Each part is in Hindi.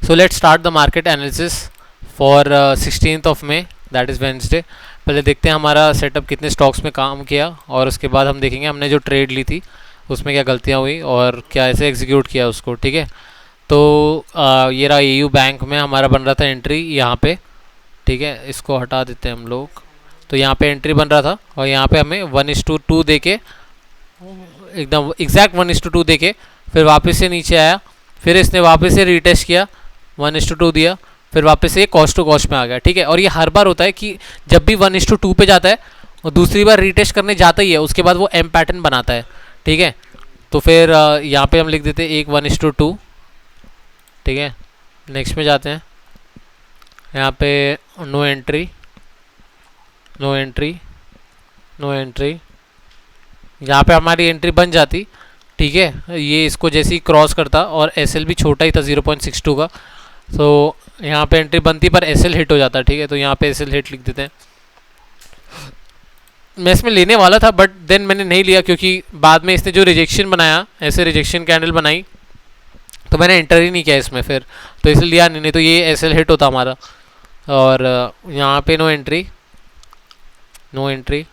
So let's start the market analysis for 16th of May, that is Wednesday. पहले देखते हैं हमारा सेटअप कितने स्टॉक्स में काम किया, और उसके बाद हम देखेंगे हमने जो ट्रेड ली थी उसमें क्या गलतियाँ हुई और क्या ऐसे एग्जीक्यूट किया उसको। ठीक है, तो ये रहा एयू बैंक में हमारा बन रहा था एंट्री यहाँ पे। ठीक है, इसको हटा देते हैं हम लोग। तो यहाँ पे एंट्री बन रहा था और यहाँ पे हमें 1:2 दे के, एकदम एग्जैक्ट 1:2 दे के फिर वापस से नीचे आया। फिर इसने वापस से रीटेस्ट किया, 1:2 दिया, फिर वापस से कॉस्ट टू कॉस्ट में आ गया। ठीक है, और ये हर बार होता है कि जब भी 1:2 पे जाता है और दूसरी बार रीटेस्ट करने जाता ही है, उसके बाद वो एम पैटर्न बनाता है। ठीक है, तो फिर यहाँ पे हम लिख देते हैं 1:2। ठीक है, नेक्स्ट में जाते हैं। यहाँ पे no entry, no entry, no entry. यहाँ पे हमारी एंट्री बन जाती। ठीक है, ये इसको जैसे ही क्रॉस करता और एस एल भी छोटा ही था 0.62 का, तो यहाँ पे एंट्री बनती पर एस एल हिट हो जाता। ठीक है, तो यहाँ पे एस एल हिट लिख देते हैं। मैं इसमें लेने वाला था बट देन मैंने नहीं लिया, क्योंकि बाद में इसने जो रिजेक्शन बनाया, ऐसे रिजेक्शन कैंडल बनाई, तो मैंने एंटर ही नहीं किया इसमें फिर, तो इसलिए लिया नहीं तो ये एस एल हिट होता हमारा। और यहाँ पे no entry, no entry.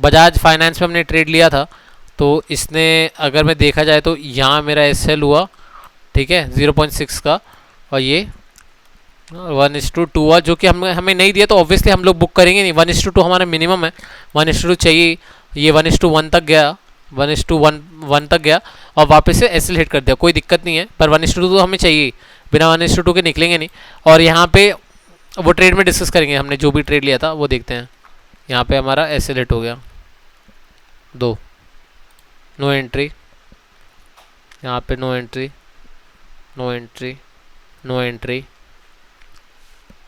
Bajaj finance में हमने ट्रेड लिया था, तो इसने अगर मैं देखा जाए तो यहाँ मेरा एस एल हुआ। ठीक है, 0.6 का, और ये 1:2 हुआ, जो कि हमें नहीं दिया, तो ऑब्वियसली हम लोग बुक करेंगे नहीं। 1:2 हमारा मिनिमम है, 1:2 चाहिए। ये 1:1 तक गया, 1:1 तक गया और वापस से एस एल हिट कर दिया, कोई दिक्कत नहीं है, पर 1:2 तो हमें चाहिए, बिना 1:2 के निकलेंगे नहीं। और यहाँ पे वो ट्रेड में डिस्कस करेंगे, हमने जो भी ट्रेड लिया था वो देखते हैं। यहाँ पे हमारा एस एल हिट हो गया 2, नो एंट्री। यहाँ पे no entry, no entry, no entry.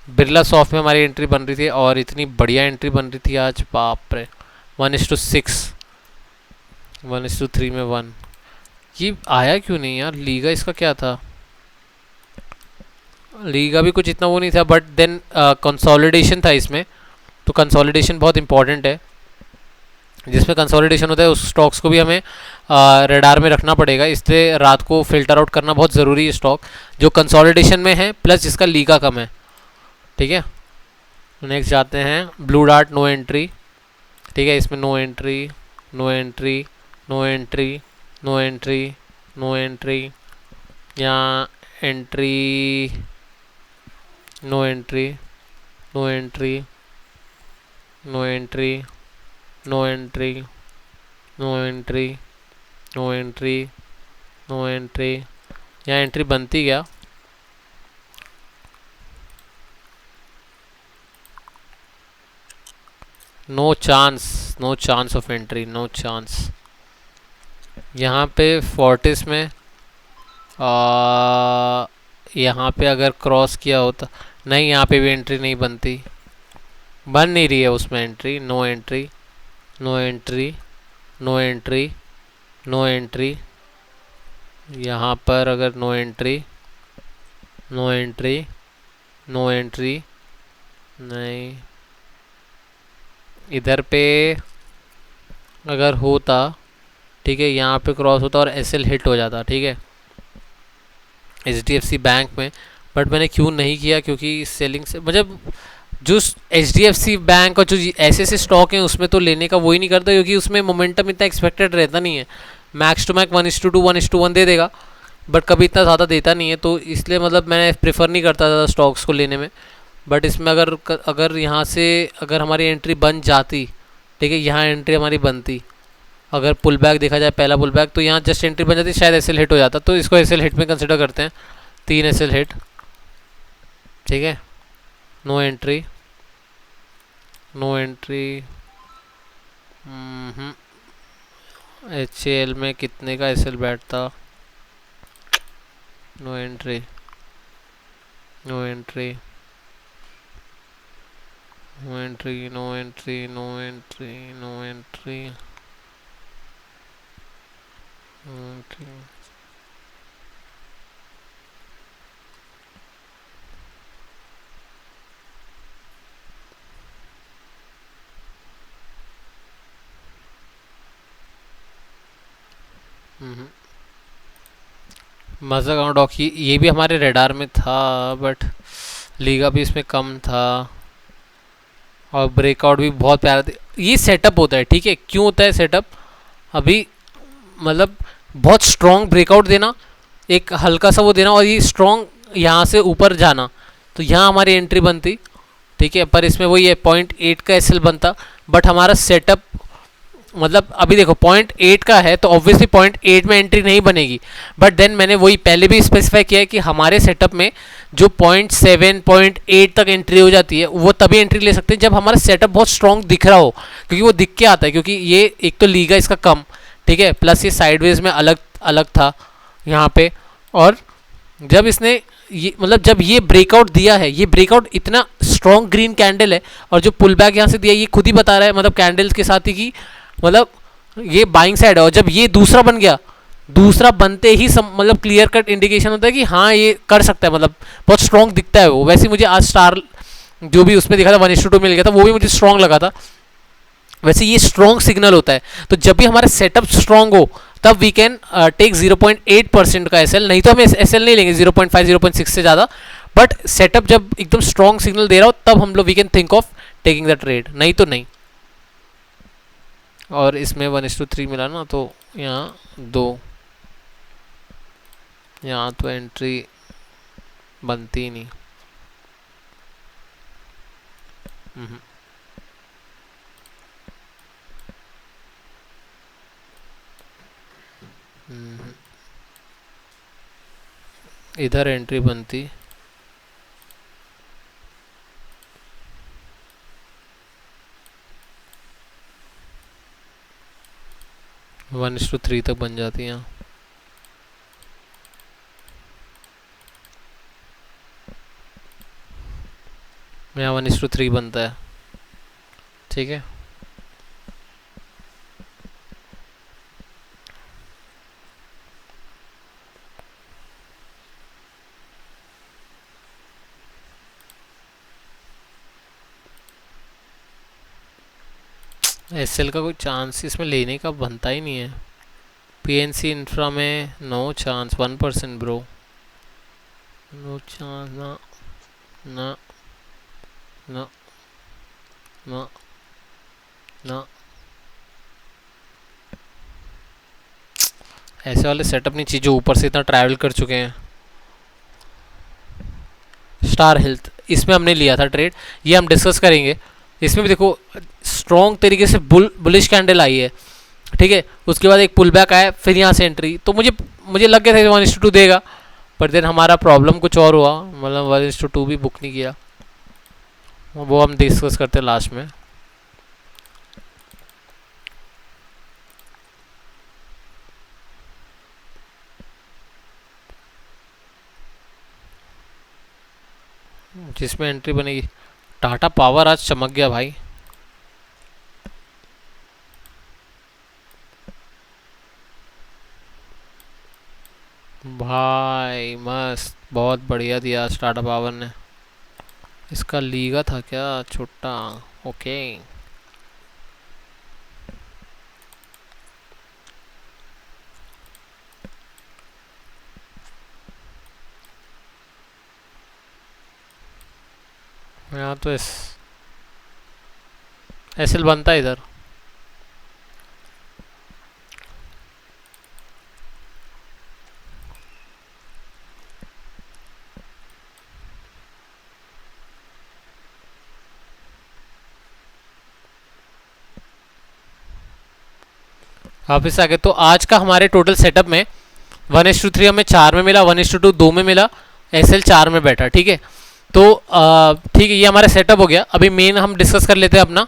Birla soft में हमारी एंट्री बन रही थी और इतनी बढ़िया एंट्री बन रही थी आज, बाप रे। 1:6, 1:3 में 1। ये आया क्यों नहीं यार, लीगा इसका क्या था? लीगा भी कुछ इतना वो नहीं था, बट देन कंसोलिडेशन था इसमें, तो कंसोलिडेशन बहुत इंपॉर्टेंट है। जिसमें कंसोलिडेशन होता है उस स्टॉक्स को भी हमें रेडार में रखना पड़ेगा, इसलिए रात को फिल्टर आउट करना बहुत ज़रूरी है स्टॉक जो कंसोलिडेशन में है प्लस जिसका लीगा कम है। ठीक है, नेक्स्ट जाते हैं ब्लू डार्ट, नो एंट्री। ठीक है, इसमें no entry, no entry, no entry, no entry, no entry. यहाँ entry, no entry, no entry, no entry, no entry, no entry, no entry, no entry. यहाँ एंट्री बनती क्या? No chance, no chance of entry, no chance. यहाँ पे फोर्टिस में यहाँ पे अगर क्रॉस किया होता, नहीं यहाँ पे भी एंट्री नहीं बनती, बन नहीं रही है उसमें entry. No entry, no entry, no entry, no entry. यहाँ पर अगर no entry, no entry, no entry, नहीं। इधर पे अगर होता, ठीक है, यहाँ पे क्रॉस होता और एस एल हिट हो जाता। ठीक है, HDFC बैंक में, बट मैंने क्यों नहीं किया, क्योंकि सेलिंग से मतलब जो HDFC बैंक और जो ऐसे ऐसे स्टॉक हैं उसमें तो लेने का वो ही नहीं करता, क्योंकि उसमें मोमेंटम इतना एक्सपेक्टेड रहता नहीं है। मैक्स टू मैक्स 1:2 1:1 दे देगा, बट कभी इतना ज़्यादा देता नहीं है, तो इसलिए मतलब मैं प्रेफर नहीं करता था स्टॉक्स को लेने में। बट इसमें अगर यहाँ से अगर हमारी एंट्री बन जाती, ठीक है, यहाँ एंट्री हमारी बनती, अगर पुल बैक देखा जाए पहला पुल बैक, तो यहाँ जस्ट एंट्री बन जाती, शायद एस एल हिट हो जाता, तो इसको एस एल हिट में कंसिडर करते हैं। 3 एस एल हिट। ठीक है, no entry, no entry. HCL में कितने का एस एल बैठता? No entry, no entry, no entry, no entry, no entry, no entry, no entry. Mazagon Dock ये भी हमारे रेडार में था, बट लीगा भी इसमें कम था और ब्रेकआउट भी बहुत प्यारा था। ये सेटअप होता है, ठीक है, क्यों होता है सेटअप? अभी मतलब बहुत स्ट्रॉन्ग ब्रेकआउट देना, एक हल्का सा वो देना, और ये स्ट्रॉन्ग यहाँ से ऊपर जाना, तो यहाँ हमारी एंट्री बनती, ठीक है। पर इसमें वही है 0.8 का एसएल बनता, बट हमारा सेटअप मतलब अभी देखो 0.8 का है तो ऑब्वियसली 0.8 में एंट्री नहीं बनेगी, बट देन मैंने वही पहले भी स्पेसिफाई किया है कि हमारे सेटअप में जो 0.7 0.8 तक एंट्री हो जाती है वो तभी एंट्री ले सकते हैं जब हमारा सेटअप बहुत स्ट्रॉन्ग दिख रहा हो, क्योंकि वो दिख के आता है, क्योंकि ये एक तो लीगा इसका कम, ठीक है, प्लस ये साइडवेज में अलग अलग था यहाँ पे। और जब इसने ये मतलब जब ये ब्रेकआउट दिया है, ये ब्रेकआउट इतना स्ट्रॉन्ग ग्रीन कैंडल है, और जो पुल बैक यहाँ से दिया ये खुद ही बता रहा है मतलब कैंडल्स के साथ ही कि मतलब ये बाइंग साइड है। और जब ये दूसरा बन गया, दूसरा बनते ही मतलब क्लियर कट इंडिकेशन होता है कि हाँ ये कर सकता है, मतलब बहुत स्ट्रॉन्ग दिखता है वो। वैसे मुझे आज स्टार जो भी उसमें दिखा था 1:2 मिल गया था, वो भी मुझे स्ट्रॉन्ग लगा था। वैसे ये स्ट्रॉन्ग सिग्नल होता है, तो जब भी हमारा सेटअप स्ट्रॉन्ग हो तब वी कैन टेक 0.8% का एसएल, नहीं तो हम एसएल नहीं लेंगे 0.5 0.6 से ज़्यादा। बट सेटअप जब एकदम स्ट्रॉन्ग सिग्नल दे रहा हो तब हम लोग we can think of taking the trade, नहीं तो नहीं। और इसमें 1:3 मिला ना, तो यहाँ 2, यहाँ तो एंट्री बनती ही नहीं। इधर एंट्री बनती, वन इस टू थ्री तक बन जाती है। यहाँ 1:3 बनता है, ठीक है। एसएल का कोई चांस इसमें लेने का बनता ही नहीं है। पीएनसी इंफ्रा में no chance, 1% bro, no chance, ना ना ना ना ना। ऐसे वाले सेटअप नहीं चाहिए जो ऊपर से इतना ट्रैवल कर चुके हैं। स्टार हेल्थ, इसमें हमने लिया था ट्रेड, ये हम डिस्कस करेंगे। इसमें भी देखो स्ट्रॉन्ग तरीके से बुलिश कैंडल आई है, ठीक है, उसके बाद एक पुल बैक आया, फिर यहाँ से एंट्री, तो मुझे लग गया था 1:2 देगा, पर देन हमारा प्रॉब्लम कुछ और हुआ, मतलब 1:2 भी बुक नहीं किया, वो हम डिस्कस करते हैं लास्ट में। जिसमें एंट्री बनेगी, टाटा पावर आज चमक गया भाई। भाई मस्त, बहुत बढ़िया दिया आज टाटा पावर ने। इसका लीगा था क्या छोटा? ओके, यहाँ तो एसएल बनता है इधर। वापस आ गए, तो आज का हमारे टोटल सेटअप में 1:3 हमें 4 में मिला, 1:2 2 में मिला, एसएल 4 में बैठा, ठीक है। तो ठीक है, ये हमारा सेटअप हो गया। अभी मेन हम डिस्कस कर लेते हैं अपना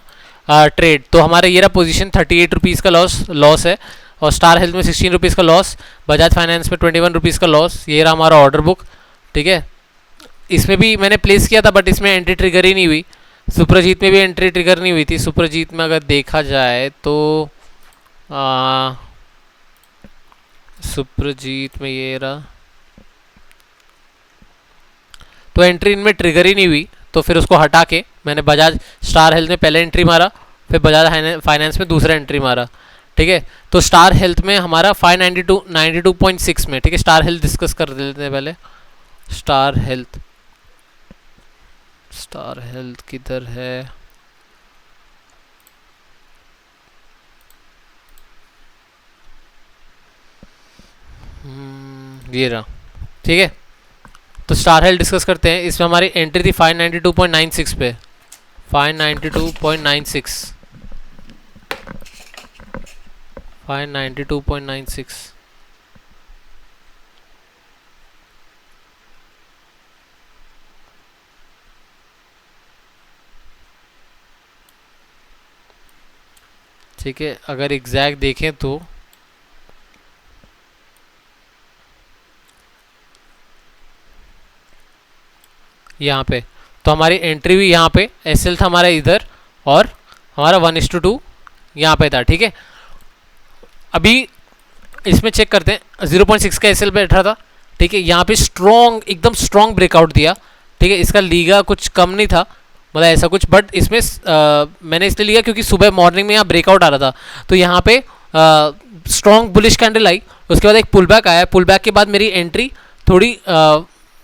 ट्रेड। तो हमारा ये रहा पोजीशन, 38 रुपीज़ का लॉस है, और स्टार हेल्थ में 16 रुपीज़ का लॉस, बजाज फाइनेंस में 21 रुपीज़ का लॉस। ये रहा हमारा ऑर्डर बुक, ठीक है। इसमें भी मैंने प्लेस किया था बट इसमें एंट्री ट्रिगर ही नहीं हुई। सुप्रजीत में भी एंट्री ट्रिगर नहीं हुई थी। सुप्रजीत में अगर देखा जाए तो सुप्रजीत में ये रहा, तो एंट्री इनमें ट्रिगर ही नहीं हुई, तो फिर उसको हटा के मैंने बजाज स्टार हेल्थ में पहले एंट्री मारा, फिर बजाज फाइनेंस में दूसरा एंट्री मारा, ठीक है। तो स्टार हेल्थ में हमारा 592 में, ठीक है। स्टार हेल्थ डिस्कस कर लेते हैं पहले। स्टार हेल्थ, स्टार हेल्थ किधर है? ये रहा, ठीक है। तो स्टार हेल्थ डिस्कस करते हैं। इसमें हमारी एंट्री थी 592.96 पे, 592.96, 592.96। ठीक है, अगर एग्जैक्ट देखें तो यहाँ पे, तो हमारी एंट्री भी यहाँ पे एसएल था हमारा इधर, और हमारा 1:2 यहाँ पे था, ठीक है। अभी इसमें चेक करते हैं, 0.6 का एसएल बैठा था, ठीक है। यहाँ पे स्ट्रॉन्ग, एकदम स्ट्रॉन्ग ब्रेकआउट दिया, ठीक है। इसका लीगा कुछ कम नहीं था, मतलब ऐसा कुछ, बट इसमें मैंने इसलिए लिया क्योंकि सुबह मॉर्निंग में यहाँ ब्रेकआउट आ रहा था, तो यहाँ पे स्ट्रॉन्ग बुलिश कैंडल आई। उसके बाद एक पुल बैक आया, पुल बैक के बाद मेरी एंट्री थोड़ी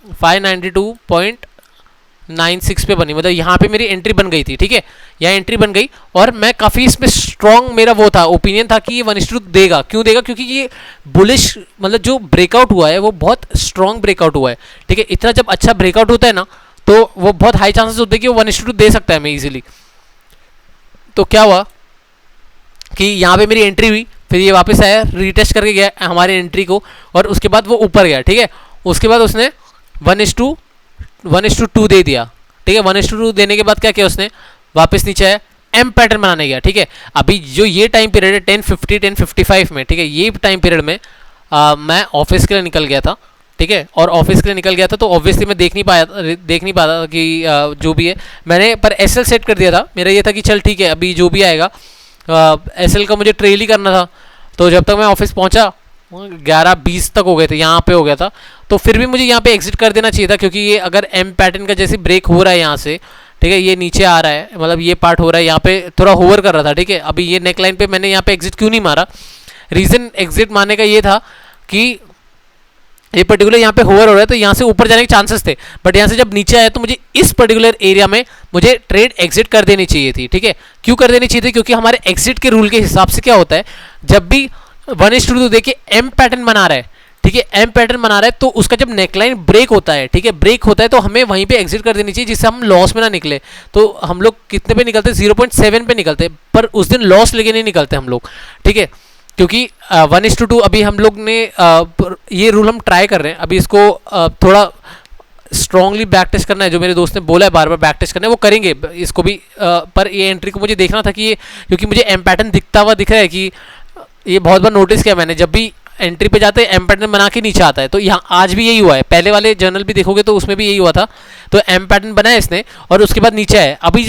592.96 पे बनी, मतलब यहाँ पे मेरी एंट्री बन गई थी, ठीक है। यहाँ एंट्री बन गई और मैं काफ़ी इसमें स्ट्रॉन्ग, मेरा वो था, ओपिनियन था कि ये 1:2 देगा। क्यों देगा? क्योंकि ये बुलिश, मतलब जो ब्रेकआउट हुआ है वो बहुत स्ट्रॉन्ग ब्रेकआउट हुआ है, ठीक है। इतना जब अच्छा ब्रेकआउट होता है ना, तो वो बहुत हाई चांसेस होते हैं कि वो 1:2 दे सकता है मैं इजीली। तो क्या हुआ कि यहाँ पे मेरी एंट्री हुई, फिर ये वापस आया, रीटेस्ट करके गया हमारी एंट्री को, और उसके बाद वो ऊपर गया, ठीक है। उसके बाद उसने 1:2 दे दिया, ठीक है। 1:2 देने के बाद क्या किया उसने, वापस नीचे आया, एम पैटर्न बनाने गया, ठीक है। अभी जो ये टाइम पीरियड है 10:50 10:55 में, ठीक है, ये टाइम पीरियड में मैं ऑफिस के लिए निकल गया था, ठीक है। और ऑफिस के लिए निकल गया था तो ऑब्वियसली मैं देख नहीं पाया कि जो भी है मैंने, पर एसएल सेट कर दिया था। मेरा ये था कि चल ठीक है, अभी जो भी आएगा एसएल का मुझे ट्रेल ही करना था। तो जब तक मैं ऑफिस पहुंचा 11:20 तक हो गए थे, यहाँ पे हो गया था। तो फिर भी मुझे यहाँ पे एग्जिट कर देना चाहिए था, क्योंकि ये अगर एम पैटर्न का जैसे ब्रेक हो रहा है यहाँ से, ठीक है, ये नीचे आ रहा है, मतलब ये पार्ट हो रहा है, यहाँ पे थोड़ा होवर कर रहा था, ठीक है। अभी ये नेकलाइन पे मैंने यहाँ पे एग्जिट क्यों नहीं मारा, रीज़न एग्जिट मारने का ये था कि ये पर्टिकुलर यहाँ पे होवर हो रहा है, तो यहाँ से ऊपर जाने के चांसेस थे, बट यहाँ से जब नीचे आया तो मुझे इस पर्टिकुलर एरिया में मुझे ट्रेड एग्जिट कर देनी चाहिए थी, ठीक है। क्यों कर देनी चाहिए थी? क्योंकि हमारे एग्जिट के रूल के हिसाब से क्या होता है, जब भी 1:2 देखिए एम पैटर्न बना रहा है, ठीक है, एम पैटर्न बना रहा है, तो उसका जब नेकलाइन ब्रेक होता है, ठीक है, ब्रेक होता है, तो हमें वहीं पे एग्जिट कर देनी चाहिए, जिससे हम लॉस में ना निकले। तो हम लोग कितने पे निकलते? 0.7 पे निकलते, पर उस दिन लॉस लेके नहीं निकलते हम लोग, ठीक है। क्योंकि 1:2 अभी हम लोग ने ये रूल हम ट्राई कर रहे हैं, अभी इसको थोड़ा स्ट्रांगली बैक टेस्ट करना है, जो मेरे दोस्त ने बोला है बार बार बैक टेस्ट करना है, वो करेंगे इसको भी। पर ये एंट्री को मुझे देखना था कि ये, क्योंकि मुझे एम पैटर्न दिखता हुआ दिख रहा है कि ये बहुत बार नोटिस किया मैंने, जब भी एंट्री पे जाते हैं एम पैटर्न बना के नीचे आता है। तो यहाँ आज भी यही हुआ है, पहले वाले जर्नल भी देखोगे तो उसमें भी यही हुआ था। तो एम पैटर्न बनाया इसने और उसके बाद नीचे आया। अभी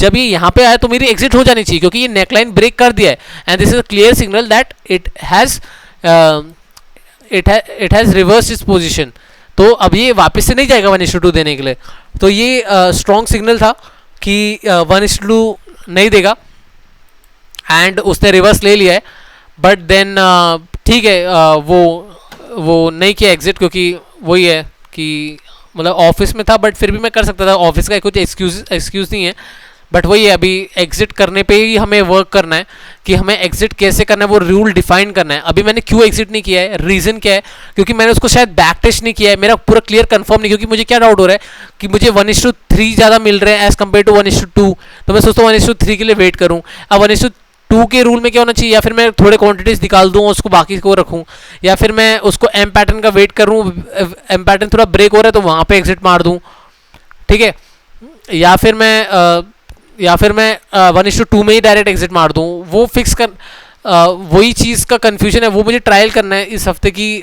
जब ये यहाँ पे आया तो मेरी एग्जिट हो जानी चाहिए, क्योंकि ये नेकलाइन ब्रेक कर दिया है, and this is a clear signal that it has reverse its position. तो अब ये वापस से नहीं जाएगा 1:2 देने के लिए। तो ये स्ट्रॉन्ग सिग्नल था कि 1:2 नहीं देगा, एंड उसने रिवर्स ले लिया है। बट देन ठीक है, वो नहीं किया एग्जिट, क्योंकि वही है कि मतलब ऑफिस में था, बट फिर भी मैं कर सकता था, ऑफिस का कुछ एक्सक्यूज़ नहीं है। बट वही है, अभी एग्जिट करने पे ही हमें वर्क करना है कि हमें एग्जिट कैसे करना है, वो रूल डिफाइन करना है। अभी मैंने क्यों एग्जिट नहीं किया है, रीज़न क्या है, क्योंकि मैंने उसको शायद बैक टेस्ट नहीं किया है, मेरा पूरा क्लियर कंफर्म नहीं, क्योंकि मुझे क्या डाउट हो रहा है कि मुझे 1:3 ज़्यादा मिल रहे हैं एज़ कम्पेयर टू 1:2। तो मैं सोचता हूँ 1:3 के लिए वेट करूँ। अब 1:2 के रूल में क्या होना चाहिए, या फिर मैं थोड़े क्वांटिटीज निकाल दूँ उसको बाकी को रखूँ, या फिर मैं उसको एम पैटर्न का वेट करूँ, एम पैटर्न थोड़ा ब्रेक हो रहा है तो वहाँ पे एग्जिट मार दूँ, ठीक है, या फिर मैं 1:2 में ही डायरेक्ट एग्जिट मार दूँ। वो फिक्स कर वही चीज़ का कन्फ्यूजन है, वो मुझे ट्रायल करना है इस हफ्ते की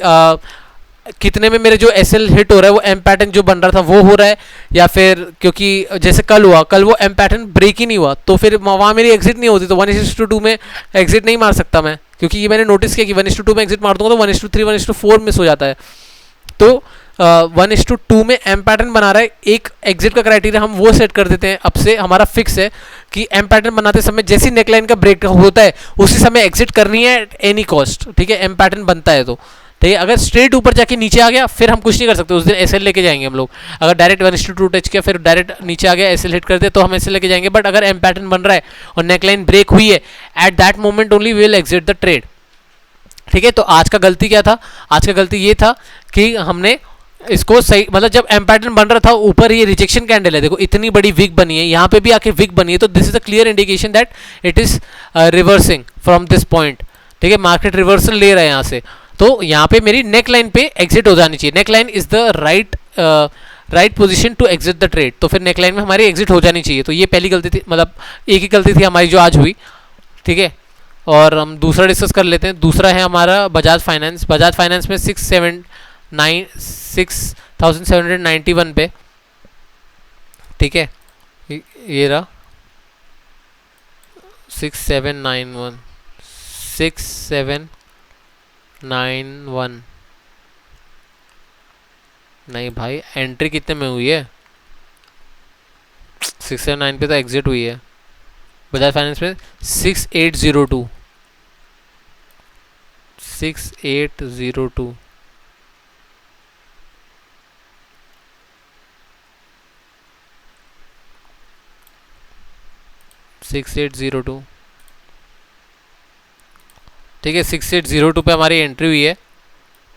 कितने में मेरे जो एसएल हिट हो रहा है, वो एम पैटर्न जो बन रहा था वो हो रहा है, या फिर क्योंकि जैसे कल वो एम पैटर्न ब्रेक ही नहीं हुआ, तो फिर वहाँ मेरी एग्जिट नहीं होती। तो 1:2 में एग्जिट नहीं मार सकता मैं, क्योंकि ये मैंने नोटिस किया कि 1:2 में एग्जिट मार दूंगा तो 1:3 1:4 मिस हो जाता है। तो 1:2 में एम पैटर्न बना रहा है, एक एग्जिट का क्राइटेरिया हम वो सेट कर देते हैं, अब से हमारा फिक्स है कि एम पैटर्न बनाते समय जैसी नेकलाइन का ब्रेक होता है उसी समय एग्जिट करनी है एट एनी कॉस्ट, ठीक है, एम पैटर्न बनता है तो ठीक है। अगर स्ट्रेट ऊपर जाके नीचे आ गया फिर हम कुछ नहीं कर सकते, उस दिन एसएल लेके जाएंगे हम लोग। अगर डायरेक्ट 1:2 टच किया फिर डायरेक्ट नीचे आ गया एसएल हिट कर दे तो हम एसएल लेके जाएंगे, बट अगर एम पैटर्न बन रहा है और नेकलाइन ब्रेक हुई है at that moment only we will exit the trade, ठीक है। तो आज का गलती क्या था, आज का गलती ये था कि हमने इसको सही, मतलब जब एम पैटर्न बन रहा था ऊपर ये रिजेक्शन कैंडल है, देखो इतनी बड़ी विक बनी है, यहाँ पे भी आके विक बनी है, तो this is a clear indication that it is reversing from this point, ठीक है, मार्केट रिवर्सल ले रहा है यहाँ से। तो यहाँ पे मेरी नेक लाइन पे एग्जिट हो जानी चाहिए, neck line is the right position to exit the trade, तो फिर नेक लाइन में हमारी एग्जिट हो जानी चाहिए। तो ये पहली गलती थी, मतलब एक ही गलती थी हमारी जो आज हुई, ठीक है। और हम दूसरा डिस्कस कर लेते हैं। दूसरा है हमारा बजाज फाइनेंस। बजाज फाइनेंस में 6,791 पे, ठीक है, ये रहा 6791 नहीं भाई, एंट्री कितने में हुई है, 679 पे तो एग्जिट हुई है बजाज फाइनेंस में। 6802 6802 6802, ठीक है, 6802 पे हमारी एंट्री हुई है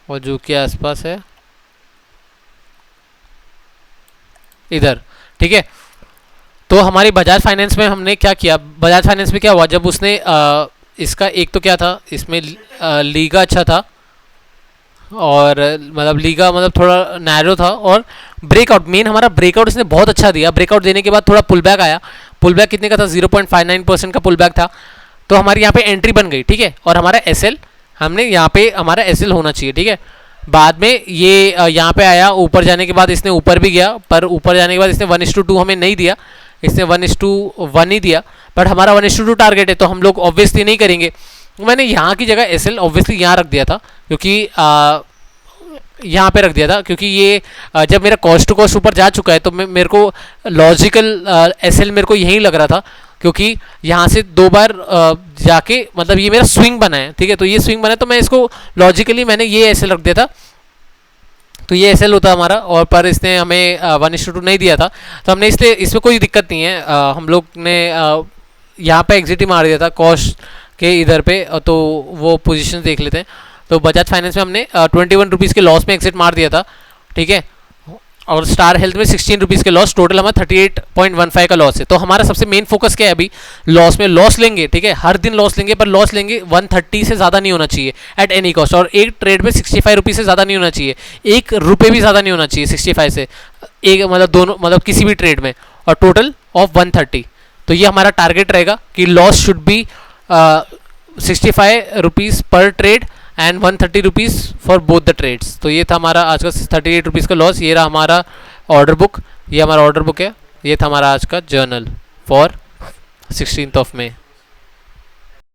और जो कि आसपास है इधर, ठीक है। तो हमारी बजाज फाइनेंस में हमने क्या किया, बजाज फाइनेंस में क्या हुआ, जब उसने इसका एक तो क्या था, इसमें लीगा अच्छा था और मतलब लीगा मतलब थोड़ा नैरो था, और ब्रेकआउट, मेन हमारा ब्रेकआउट इसने बहुत अच्छा दिया। ब्रेकआउट देने के बाद थोड़ा पुल बैक आया, पुल बैक कितने का था, 0.59% का पुल बैक था, तो हमारी यहाँ पे एंट्री बन गई, ठीक है। और हमारा एसएल, हमने यहाँ पे हमारा एसएल होना चाहिए, ठीक है। बाद में ये यहाँ पे आया, ऊपर जाने के बाद इसने ऊपर भी गया, पर ऊपर जाने के बाद इसने 1:2 हमें नहीं दिया, इसने 1:1 ही दिया, बट हमारा 1:2 टारगेट है तो हम लोग ऑब्वियसली नहीं करेंगे। मैंने यहाँ की जगह एसएल ऑब्वियसली यहाँ रख दिया था, क्योंकि यहाँ पे रख दिया था, क्योंकि ये जब मेरा कॉस्ट टू कॉस्ट ऊपर जा चुका है तो मेरे को लॉजिकल एसएल मेरे को यही लग रहा था, क्योंकि यहाँ से 2 बार जाके मतलब ये मेरा स्विंग बना है, ठीक है। तो ये स्विंग बना है तो मैं इसको लॉजिकली मैंने ये एसएल रख दिया था, तो ये एसएल होता हमारा, और पर इसने हमें 1:2 नहीं दिया था, तो हमने इसलिए इसमें कोई दिक्कत नहीं है। हम लोग ने यहाँ पे एग्जिट ही मार दिया था कॉस्ट के इधर पे, तो वो पोजीशन देख लेते हैं। तो बजाज फाइनेंस में हमने 21 रुपीज़ के लॉस में एग्जिट मार दिया था, ठीक है। और स्टार हेल्थ में 16 रुपीज़ के लॉस, टोटल हमारा 38.15 का लॉस है। तो हमारा सबसे मेन फोकस क्या है अभी, लॉस में लॉस लेंगे, ठीक है, हर दिन लॉस लेंगे, पर लॉस लेंगे 130 से ज़्यादा नहीं होना चाहिए एट एनी कॉस्ट, और एक ट्रेड में 65 रुपीज़ से ज़्यादा नहीं होना चाहिए, 1 रुपये भी ज़्यादा नहीं होना चाहिए 65 से, एक मतलब दोनों, मतलब किसी भी ट्रेड में, और टोटल ऑफ 130। तो ये हमारा टारगेट रहेगा कि लॉस शुड बी 65 रुपीज़ पर trade and 130 rupees for both the trades. तो ये था हमारा आज का 38 रुपीज़ का लॉस। ये रहा हमारा ऑर्डर बुक, ये हमारा ऑर्डर बुक है, ये था हमारा आज का journal for 16th of May।